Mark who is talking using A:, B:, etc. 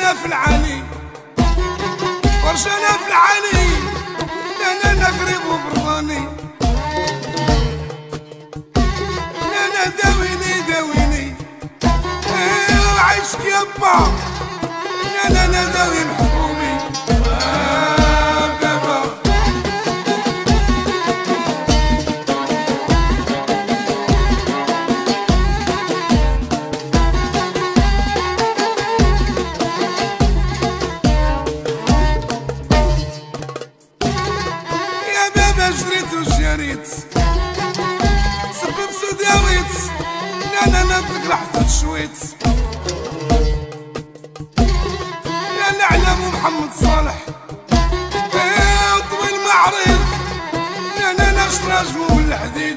A: ورشنا في العالي ورشنا في العالي انا قريب وبرضاني انا داويني داويني وعيشك يابا انا داوي محبوبي بابا يا بابا جريت وجريت سبب سوداويت انا نطق لحظة شويت نعلم محمد صالح طويل معرض انا نشرج من الحديد